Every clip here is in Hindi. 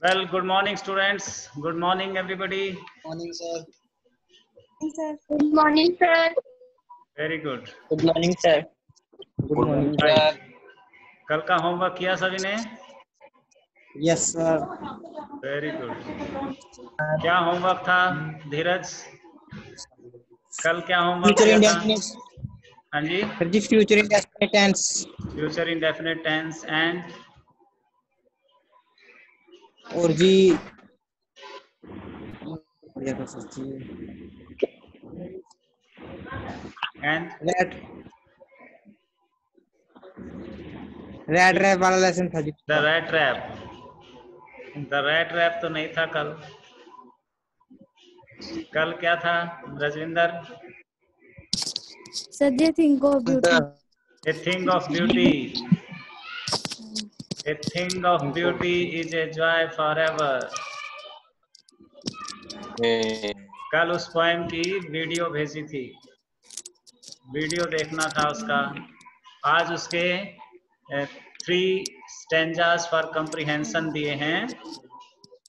Well, good morning, students. Good morning, everybody. Morning, sir. Good morning, sir. Very good. Good morning, sir. Good morning, Right. कल का होमवर्क किया सभी ने? Yes, sir. Very good. क्या होमवर्क था धीरज? कल क्या होमवर्क Future किया था? indefinite. हाँ जी. Sir ji, future indefinite tense. Future indefinite tense and और जी and red rap वाला लेसन था जी. the rat trap. The rat trap तो नहीं था कल. कल क्या था Rajwinder? Sir, they think of beauty. A thing of beauty. A thing of beauty is a joy forever. कल उस पोएम की वीडियो भेजी थी. वीडियो देखना था उसका. आज उसके 3 स्टेंजास फॉर कंप्रीहेंशन दिए हैं.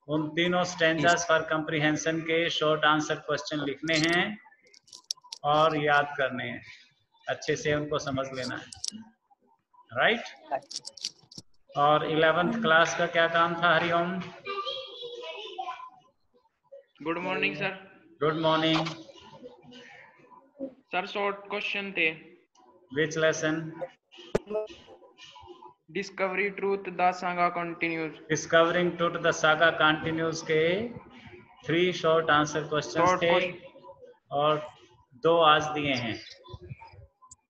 उन तीनों स्टेंजास फॉर कंप्रीहेंशन के शॉर्ट आंसर क्वेश्चन लिखने हैं और याद करने हैं. अच्छे से उनको समझ लेना है. राइट. और 11th क्लास का क्या काम था Hariom? Good morning sir. Good morning. Sir short question थे. Which lesson? Discovery truth the saga continues. Discovering truth the saga continues के 3 शॉर्ट आंसर क्वेश्चंस थे और 2 आज दिए हैं.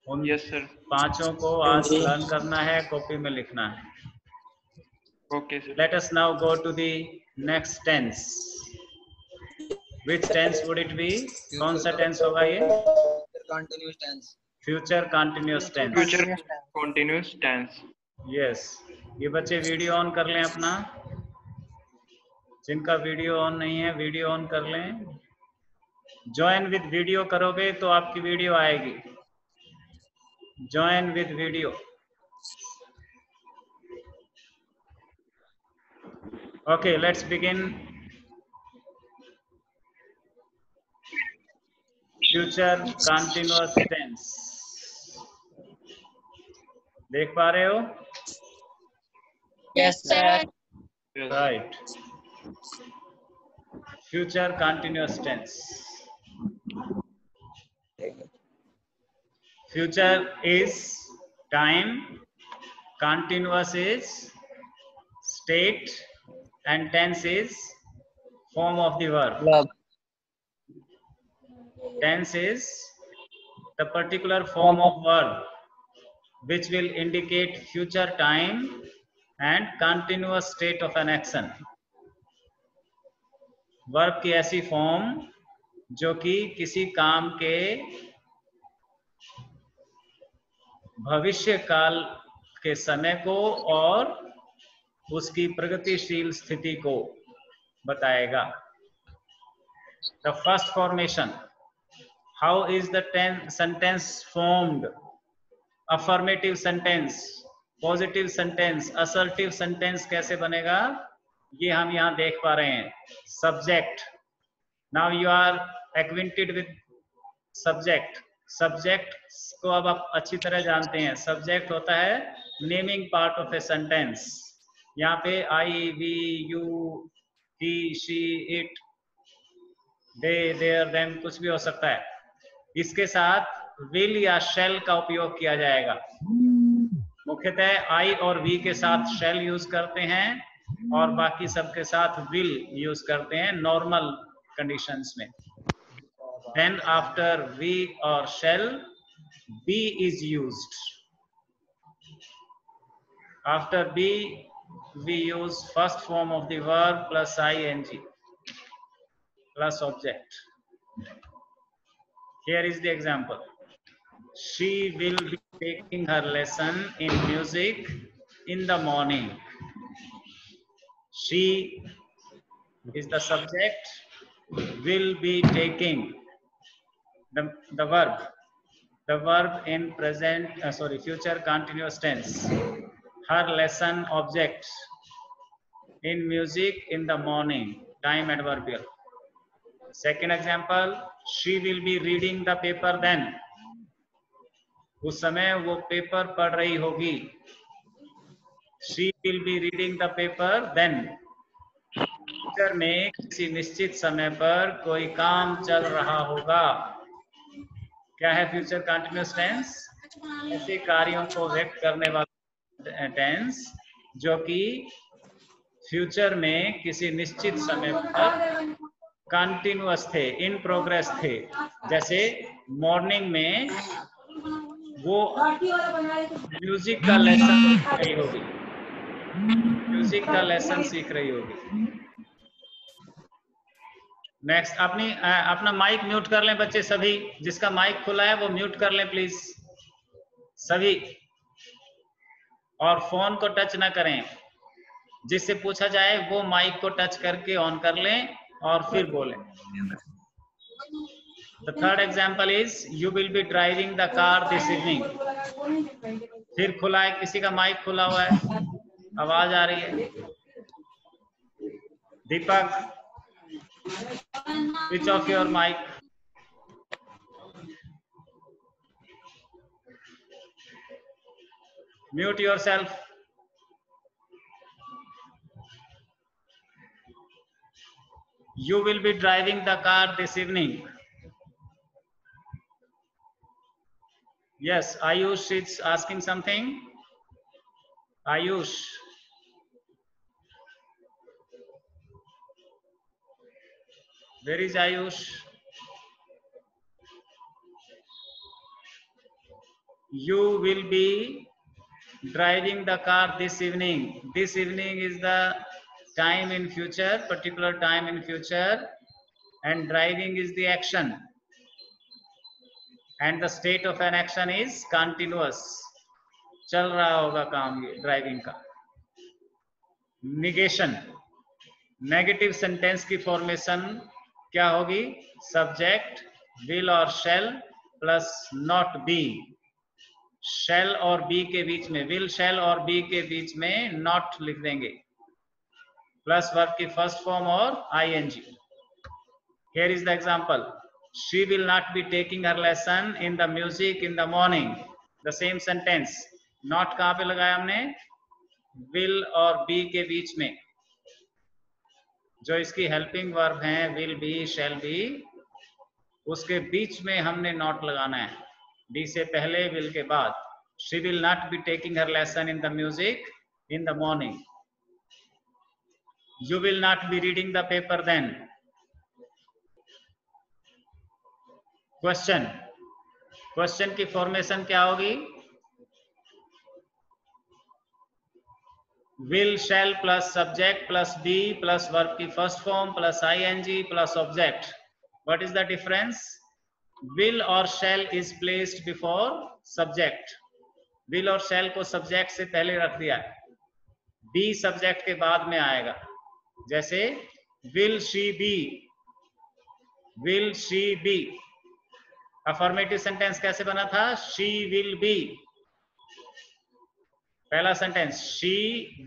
उन यस सर. 5 को आज लर्न करना है, कॉपी में लिखना है. Okay sir. Let us now go to the next tense. Which tense would it be? कौन सा tense होगा ये? Continuous tense. Future continuous tense. Future continuous tense. Yes. ये बच्चे वीडियो ऑन कर लें अपना. जिनका वीडियो ऑन नहीं है वीडियो ऑन कर लें. ज्वाइन विद वीडियो करोगे तो आपकी वीडियो आएगी. Join with video. Okay, let's begin. Future continuous tense. देख पा रहे हो? Yes, sir. Right. Future continuous tense. Future is time, continuous is state, and tense is form of the verb. Verb. Tense is the particular form of verb which will indicate future time and continuous state of an action. Verb की ऐसी फॉर्म जो कि किसी काम के भविष्य काल के समय को और उसकी प्रगतिशील स्थिति को बताएगा. The first formation. How is the sentence formed? Affirmative sentence, positive sentence, assertive sentence कैसे बनेगा? ये हम यहाँ देख पा रहे हैं. Subject. Now you are acquainted with subject. Subject को अब आप अच्छी तरह जानते हैं. Subject होता है naming part of a sentence. यहाँ पे I, we, you, he, she, it, they, their, them कुछ भी हो सकता है. इसके साथ will या shall का उपयोग किया जाएगा. मुख्यतः I और we के साथ shall यूज करते हैं और बाकी सबके साथ will यूज करते हैं नॉर्मल कंडीशंस में. Then after we or shall, be is used. After be, we use first form of the verb plus ing plus object. Here is the example. She will be taking her lesson in music in the morning. She is the subject, will be taking the verb in future continuous tense. Her lesson object, in music in the morning, time adverbial. Second example, she will be reading the paper then, उस समय वो पेपर पढ़ रही होगी. She will be reading the paper then. Future में किसी निश्चित समय पर कोई काम चल रहा होगा. क्या है फ्यूचर कंटिन्यूअस टेंस? ऐसे कार्यों को व्यक्त करने वाला टेंस जो कि फ्यूचर में किसी निश्चित समय पर कंटिन्यूअस थे, इन प्रोग्रेस थे. जैसे मॉर्निंग में वो म्यूजिक का लेसन सीख रही होगी, म्यूजिक का लेसन सीख रही होगी. नेक्स्ट, अपना माइक म्यूट कर लें बच्चे सभी. जिसका माइक खुला है वो म्यूट कर लें प्लीज सभी, और फोन को टच ना करें. जिससे पूछा जाए वो माइक को टच करके ऑन कर लें और फिर बोलें. The third example is you will be driving the car this evening. फिर खुला है, किसी का माइक खुला हुआ है, आवाज आ रही है. दीपक, switch off your mic. Mute yourself. You will be driving the car this evening. Yes, Ayush is asking something. Ayush. Where is Ayush? You will be driving the car this evening. This evening is the time in future, particular time in future, and driving is the action. And the state of an action is continuous. चल रहा होगा काम ये ड्राइविंग का. निगेशन, नेगेटिव सेंटेंस की फॉर्मेशन क्या होगी? सब्जेक्ट विल और shall plus not be. Shall और बी के बीच में, विल शेल और बी के बीच में नॉट लिख देंगे, प्लस वर्ब की फर्स्ट फॉर्म और ING. Here is the example. She will not be taking her lesson in the music in the morning. The same sentence. Not कहाँ पे लगाया हमने? Will और be के बीच में. जो इसकी हेल्पिंग वर्ब हैं, will be, shall be, उसके बीच में हमने not लगाना है. be से पहले, will के बाद. She will not be taking her lesson in the music in the morning. You will not be reading the paper then. Question, question की फॉर्मेशन क्या होगी? Will shall plus subject plus B plus verb की first form plus ING plus object. What is the difference? Will और shall is placed before subject. Will और शैल को सब्जेक्ट से पहले रख दिया, बी सब्जेक्ट के बाद में आएगा. जैसे will she be, will she be. Affirmative sentence कैसे बना था? She will be. पहला सेंटेंस शी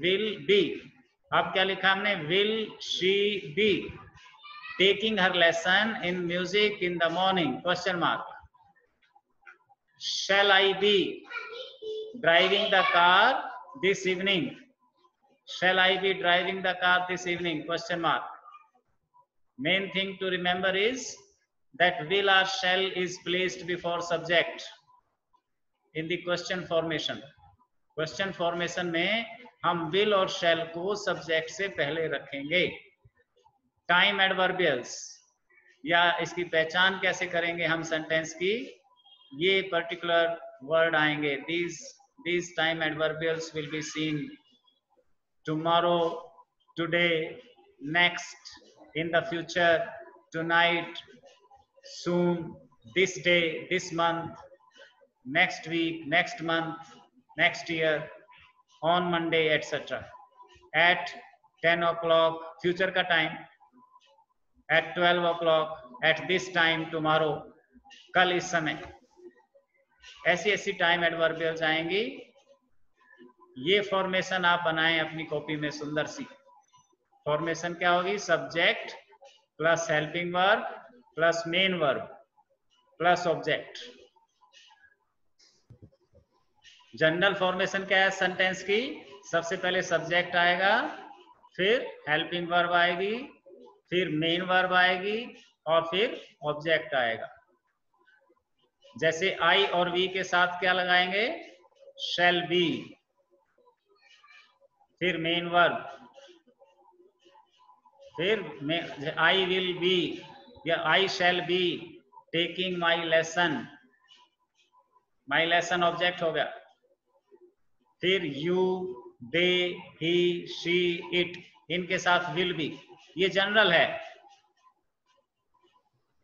विल बी. अब क्या लिखा हमने? Will she be taking her lesson in music in the morning? Question mark. Shall I be driving the car this evening? Shall I be driving the car this evening? Question mark. Main thing to remember is that will or shall is placed before subject in the question formation. Question formation में हम will और shall को subject से पहले रखेंगे. Time adverbials, या इसकी पहचान कैसे करेंगे हम सेंटेंस की? ये particular word आएंगे. These time adverbials will be seen tomorrow, today, next, in the future, tonight, soon, this day, this month, next week, next month, next year, on Monday, etc. At 10 o'clock, future का time. At 12 o'clock, at this time, tomorrow, कल इस समय. ऐसी टाइम एडवर्बियल्स आएंगी. ये फॉर्मेशन आप बनाएं अपनी कॉपी में सुंदर सी. फॉर्मेशन क्या होगी? Subject plus helping verb plus main verb plus object. General formation क्या है सेंटेंस की? सबसे पहले सब्जेक्ट आएगा, फिर हेल्पिंग वर्ब आएगी, फिर मेन वर्ब आएगी और फिर ऑब्जेक्ट आएगा। जैसे आई और वी के साथ क्या लगाएंगे? शैल बी, फिर मेन वर्ब, फिर आई विल बी या I shall be taking my lesson, my lesson object हो गया। फिर you, they, he, she, it, इनके साथ विल बी। ये जनरल है।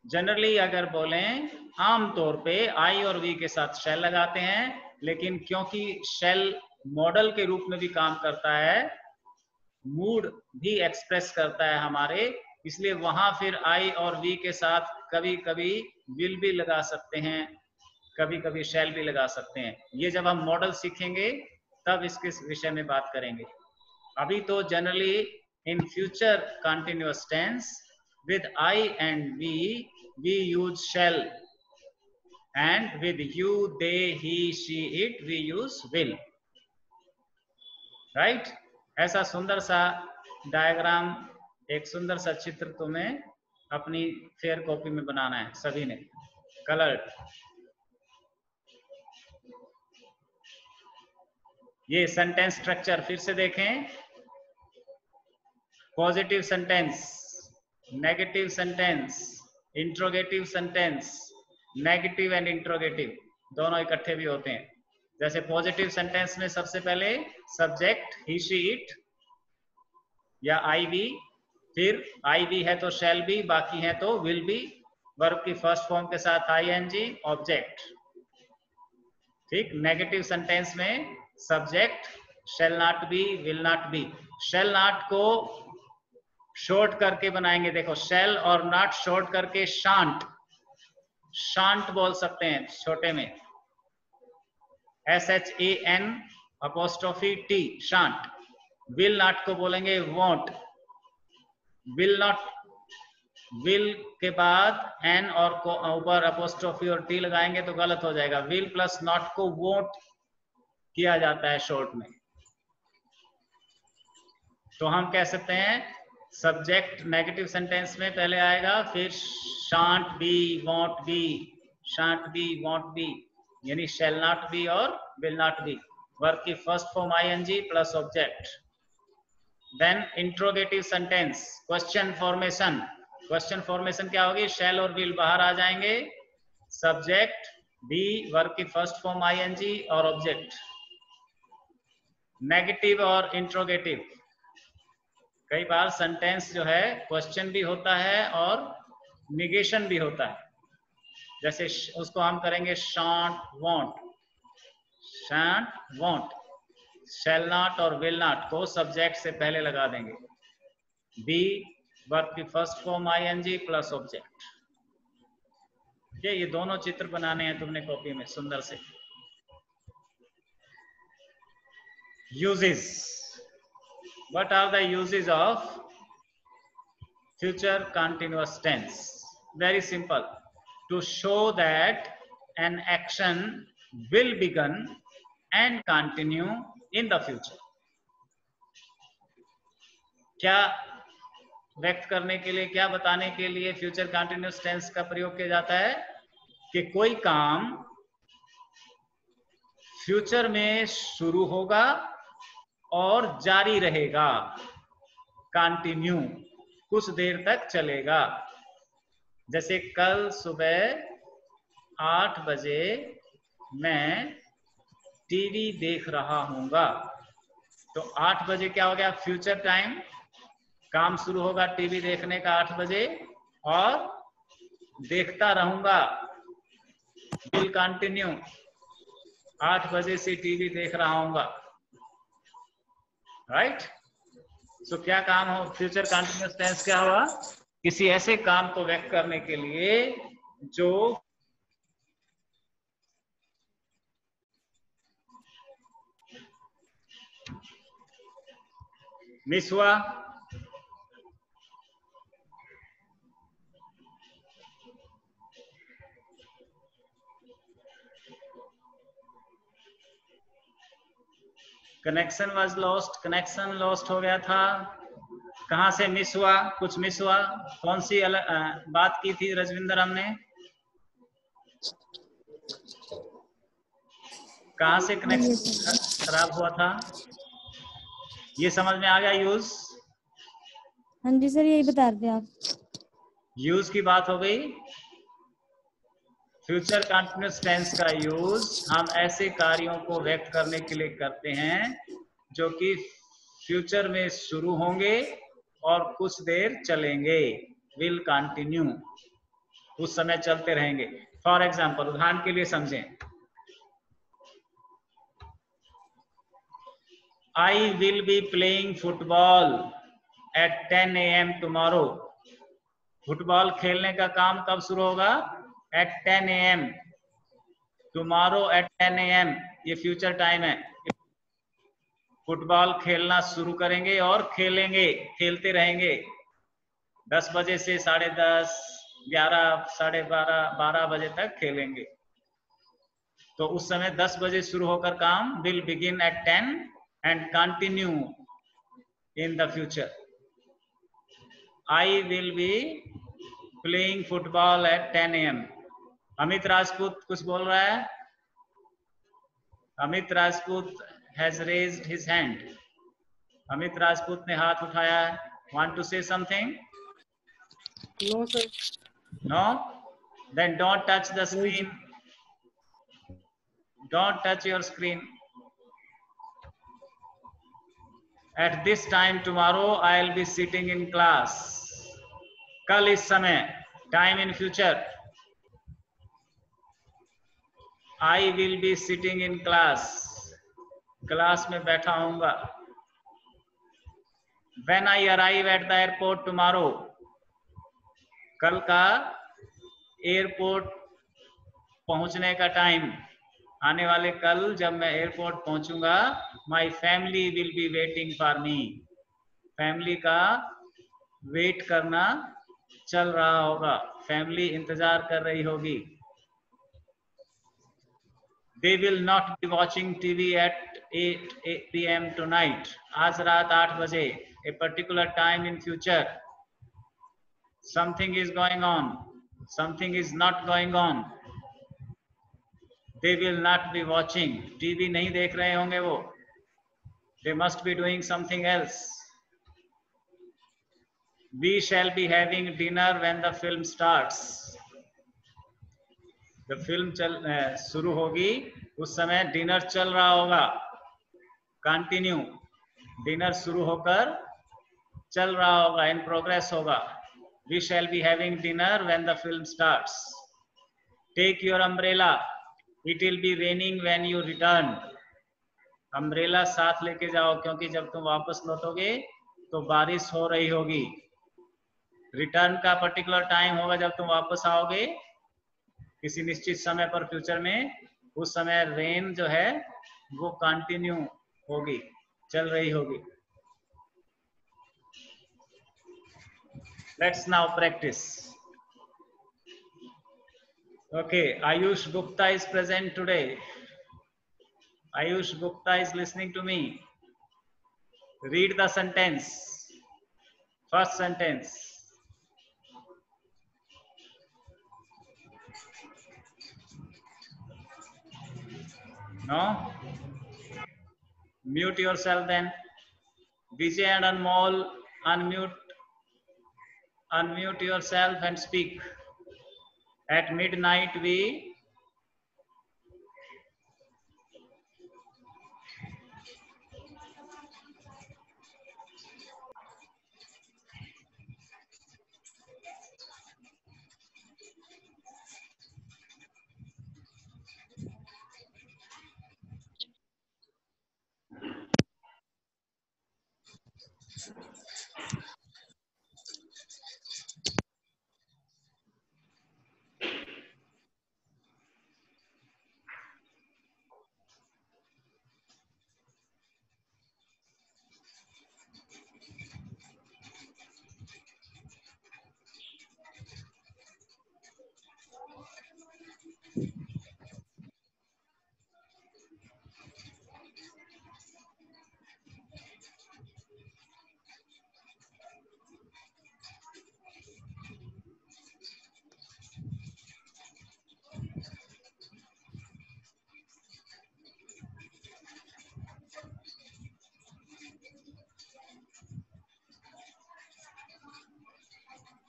जनरली अगर बोलें आमतौर पे आई और वी के साथ शैल लगाते हैं, लेकिन क्योंकि शैल मॉडल के रूप में भी काम करता है, मूड भी एक्सप्रेस करता है हमारे, इसलिए वहां फिर आई और वी के साथ कभी कभी विल भी लगा सकते हैं, कभी कभी शैल भी लगा सकते हैं। ये जब हम मॉडल सीखेंगे तब इसके विषय में बात करेंगे। अभी तो generally in future continuous tense with I and we use shall, and with you, they, he, she, it we use will, right? ऐसा सुंदर सा डायग्राम, एक सुंदर सा चित्र तुम्हें अपनी फेयर कॉपी में बनाना है सभी ने, कलर्ड। ये सेंटेंस स्ट्रक्चर फिर से देखें। Positive sentence, negative sentence, interrogative sentence, negative and interrogative दोनों इकट्ठे भी होते हैं। जैसे पॉजिटिव सेंटेंस में सबसे पहले सब्जेक्ट ही, शी, इट या आई बी, फिर आई बी है तो शैल बी, बाकी है तो विल बी, वर्ब की फर्स्ट फॉर्म के साथ आई एन जी, ऑब्जेक्ट। ठीक। नेगेटिव सेंटेंस में subject shell not B, will not B. Shall not को शॉर्ट करके बनाएंगे, देखो शैल और नॉट शॉर्ट करके शांट, शांट बोल सकते हैं छोटे में, SHAN apostrophe T, shan't. Will not को बोलेंगे वॉन्ट, विल नॉट, विल के बाद एन और को ऊपर अपोस्ट्रोफी और टी लगाएंगे तो गलत हो जाएगा। विल प्लस नॉट को वोट किया जाता है शॉर्ट में। तो हम कह सकते हैं सब्जेक्ट नेगेटिव सेंटेंस में पहले आएगा, फिर shan't be, won't be, shan't be, won't be, यानी शैल नॉट बी और विल नॉट बी। वर्ब की first form ING plus object. Then interrogative sentence, question formation. Question formation क्या होगी? शैल और विल बाहर आ जाएंगे, सब्जेक्ट बी, वर्ब की फर्स्ट फॉर्म आईएनजी और ऑब्जेक्ट। नेगेटिव और इंट्रोगेटिव, कई बार सेंटेंस जो है क्वेश्चन भी होता है और निगेशन भी होता है। जैसे उसको हम करेंगे shan't won't, shan't won't. Shall not और विल नॉट को सब्जेक्ट से पहले लगा देंगे। बी, वर्ब की first form ING plus object. ये दोनों चित्र बनाने हैं तुमने कॉपी में सुंदर से। Uses, what are the uses of future continuous tense? Very simple, to show that an action will begin and continue in the future. क्या व्यक्त करने के लिए, क्या बताने के लिए फ्यूचर कंटिन्यूअस टेंस का प्रयोग किया जाता है? कि कोई काम फ्यूचर में शुरू होगा और जारी रहेगा, कंटिन्यू, कुछ देर तक चलेगा। जैसे कल सुबह 8 बजे मैं टीवी देख रहा हूँगा, तो 8 बजे क्या हो गया? फ्यूचर टाइम, काम शुरू होगा टीवी देखने का 8 बजे और देखता रहूंगा, विल कंटिन्यू, 8 बजे से टीवी देख रहा हूँगा, राइट? सो क्या काम हो? फ्यूचर कंटिन्यूअस टेंस क्या हुआ? किसी ऐसे काम को व्यक्त करने के लिए जो मिस हुआ, connection was lost, connection lost हो गया था। कहाँ से मिस हुआ, कुछ मिस हुआ? कौन सी बात की थी रजविंदर हमने? कहाँ से कनेक्शन खराब हुआ था? ये समझ में आ गया यूज? हाँ जी सर, यही बता रहे थे आप। यूज की बात हो गई। फ्यूचर कंटीन्यूअस टेंस का यूज हम ऐसे कार्यों को व्यक्त करने के लिए करते हैं जो कि फ्यूचर में शुरू होंगे और कुछ देर चलेंगे। विल कंटिन्यू, उस समय चलते रहेंगे। फॉर एग्जाम्पल, उदाहरण के लिए समझें, I will be playing football at 10 AM tomorrow. Football खेलने का काम कब शुरू होगा? At 10 AM. Tomorrow at 10 AM. ये फ्यूचर टाइम है। फुटबॉल खेलना शुरू करेंगे और खेलेंगे, खेलते रहेंगे 10 बजे से 10:30, 11, 12:30, 12 बजे तक खेलेंगे। तो उस समय 10 बजे शुरू होकर काम will begin at 10 and continue in the future. I will be playing football at 10 AM. Amit Rajput कुछ बोल रहा है? Amit Rajput has raised his hand. Amit Rajput ने हाथ उठाया है। Want to say something? No, sir. No? Then don't touch the screen. Don't touch your screen. At this time tomorrow I'll be sitting in class. कल इस समय, time in future. I will be sitting in class. Class में बैठा होऊंगा। When I arrive at the airport tomorrow. कल का एयरपोर्ट पहुंचने का टाइम, आने वाले कल जब मैं एयरपोर्ट पहुंचूंगा, My family will be waiting for me. Family का वेट करना चल रहा होगा, फैमिली इंतजार कर रही होगी। They will not be watching TV at 8 PM tonight. आज रात 8 बजे, a particular time in future. Something is going on. Something is not going on. They will not be watching. TV नहीं देख रहे होंगे वो. They must be doing something else. We shall be having dinner when the film starts. जब फिल्म शुरू होगी उस समय डिनर चल रहा होगा। कंटिन्यू, डिनर शुरू होकर चल रहा होगा, इन प्रोग्रेस होगा। We shall be having dinner when the film starts. Take your umbrella. It will be raining when you return. Umbrella साथ लेके जाओ क्योंकि जब तुम वापस लौटोगे तो बारिश हो रही होगी। रिटर्न का पर्टिकुलर टाइम होगा जब तुम वापस आओगे किसी निश्चित समय पर फ्यूचर में, उस समय रेन जो है वो कंटिन्यू होगी, चल रही होगी। Let's now practice. Okay, Ayush Gupta is present today. Ayush Gupta is listening to me. Read the sentence. First sentence. No? Mute yourself then. Vijay and Anmol, unmute yourself and speak. At midnight we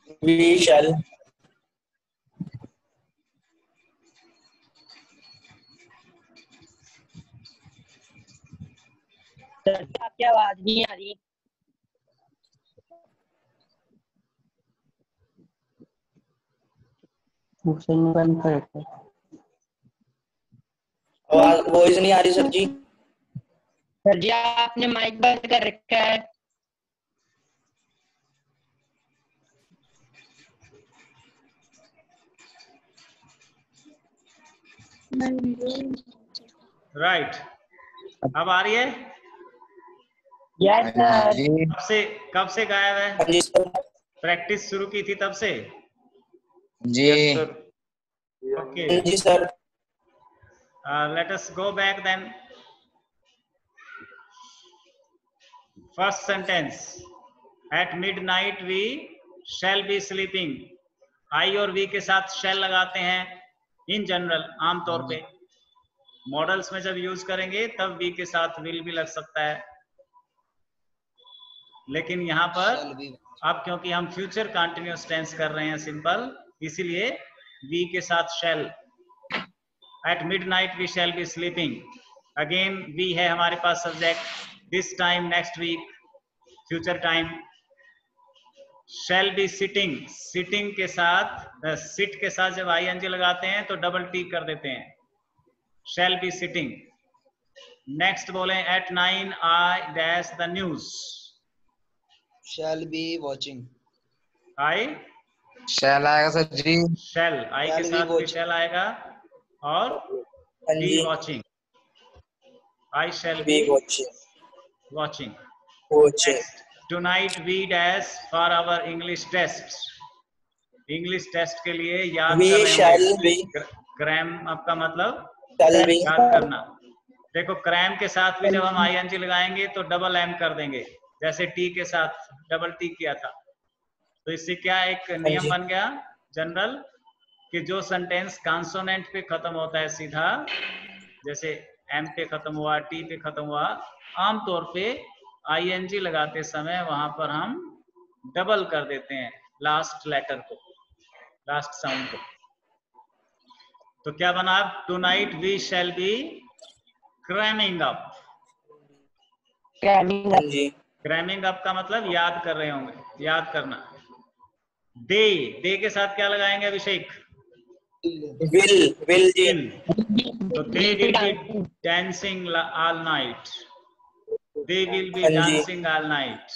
We shall. Sir आपकी आवाज नहीं आ रही। आवाज वॉइस नहीं आ रही सर जी। सर जी आपने माइक बंद कर रखा है। राइट, अब आ रही है? Yes sir. कब से गायब है? हाँ जी सर। प्रैक्टिस शुरू की थी तब से? जी ओके, हाँ जी sir. let us go back then. First sentence, at midnight we shall be sleeping. I और we के साथ shall लगाते हैं in general, आमतौर पे। मॉडल्स में जब यूज करेंगे तब we के साथ will भी लग सकता है, लेकिन यहाँ पर अब क्योंकि हम फ्यूचर कंटिन्यूअस टेंस कर रहे हैं सिंपल, इसीलिए we के साथ shall। At midnight we shall be sleeping. Again we है हमारे पास subject, this time, next week, future time. shall be sitting, sitting के साथ sit के साथ जब ing लगाते हैं तो डबल टी कर देते हैं, shall be sitting। नेक्स्ट बोले at 9 I dash the news, shall be watching। I शैल आएगा सर जी। shall, I के Shall be साथ भी watching। shall आएगा और हाँ be जी। watching, I shall Be be watching। watching। Watching। Next, tonight we dash for our English test, English test के लिए याद We कर रहे shall होंगे। be। क्रैम आपका मतलब Shall be। याद करना। देखो क्रैम के साथ भी जब हम ing लगाएंगे तो डबल एम कर देंगे, जैसे टी के साथ डबल टी किया था। तो इससे क्या एक नियम बन गया जनरल, कि जो सेंटेंस कॉन्सोनेंट पे खत्म होता है सीधा, जैसे एम पे खत्म हुआ, टी पे खत्म हुआ, आमतौर पे ing लगाते समय वहां पर हम डबल कर देते हैं लास्ट लेटर को, लास्ट साउंड को। तो क्या बना? Tonight we shall be cramming up. हाँ जी। क्रैमिंग अप का मतलब याद कर रहे होंगे, याद करना। दे, दे के साथ क्या लगाएंगे अभिषेक? Will जी। तो they will be dancing all night, they will be हाँ जी। Dancing all night.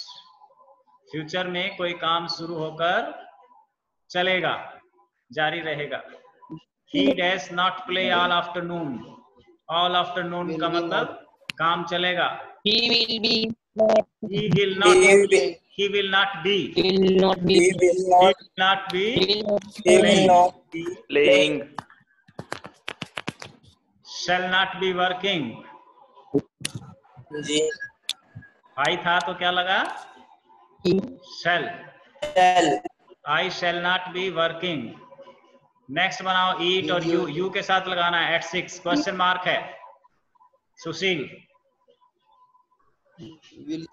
फ्यूचर में कोई काम शुरू होकर चलेगा, जारी रहेगा। He does not play all afternoon, all afternoon Will का be मतलब काम चलेगा। He will be He will not, He will be। he will not be, will not be He will he not। will not be will not He will playing, not be playing, shall not be working। Ji. I था तो क्या लगा? Shall, Shall। I shall not be working। Next बनाओ eat और you, you के साथ लगाना है at 6, क्वेश्चन मार्क है। Sushil, will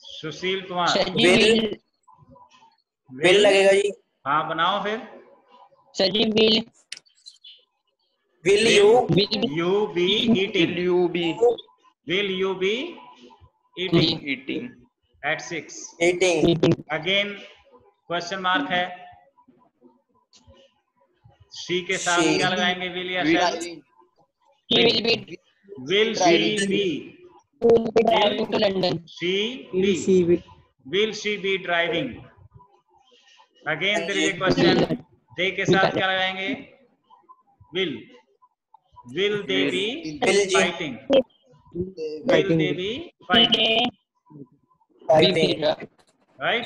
Sushil Kumar, sir ji Will। Will लगेगा जी। हाँ बनाओ फिर। Sir ji will Will you। you be eating, will you be will you be eating eating, at 6? Eating। Again question mark है। शी के साथ She। क्या लगाएंगे? विल या be shall? driving। he will be will she be, driving to London। She Will be, she be? Will she be driving. Again हाँ देयर जी। इज ए क्वेश्चन, दे के साथ क्या लगाएंगे? Will, will they Will। Be Will जी। Fighting, will they be fighting, Fighting। Right?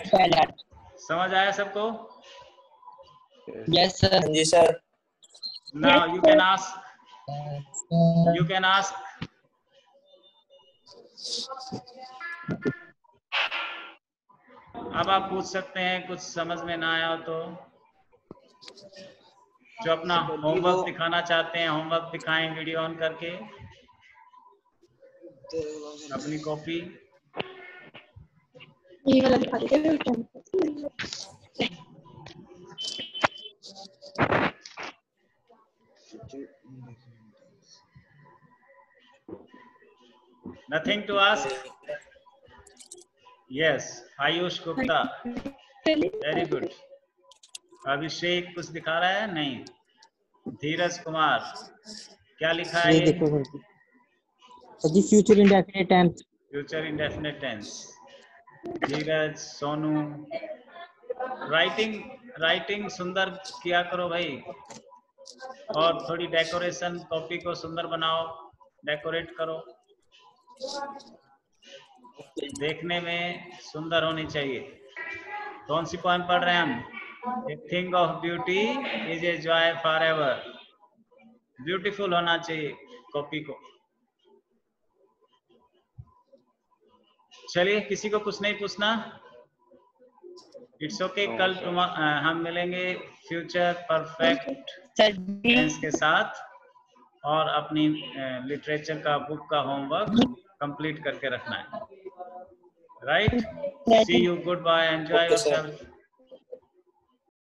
समझ आया सबको? Yes sir। हाँ जी sir. Now you can ask, you can ask। अब आप पूछ सकते हैं, कुछ समझ में ना आया हो तो। जो अपना होमवर्क दिखाना चाहते हैं होमवर्क दिखाएं वीडियो ऑन करके, अपनी कॉपी। ये वाला दिखा दीजिए। Nothing to ask? Yes, Ayush Gupta. Very good. अभिषेक कुछ दिखा रहा है? नहीं. धीरज कुमार क्या लिखा है? ये देखो sir ji, future indefinite tense. Future indefinite tense. Dheeraj, Sonu, writing सुंदर किया करो भाई, और थोड़ी डेकोरेशन, कॉपी को सुंदर बनाओ, डेकोरेट करो, देखने में सुंदर होनी चाहिए। कौन सी पोएम पढ़ रहे हैं हम? A thing of beauty is a joy forever. Beautiful होना चाहिए कॉपी को। चलिए, किसी को कुछ नहीं पूछना? It's okay. कल हम मिलेंगे फ्यूचर परफेक्ट टेंस के साथ, और अपनी लिटरेचर का बुक का होमवर्क कंप्लीट करके रखना है। Right? See you, goodbye, enjoy yourself.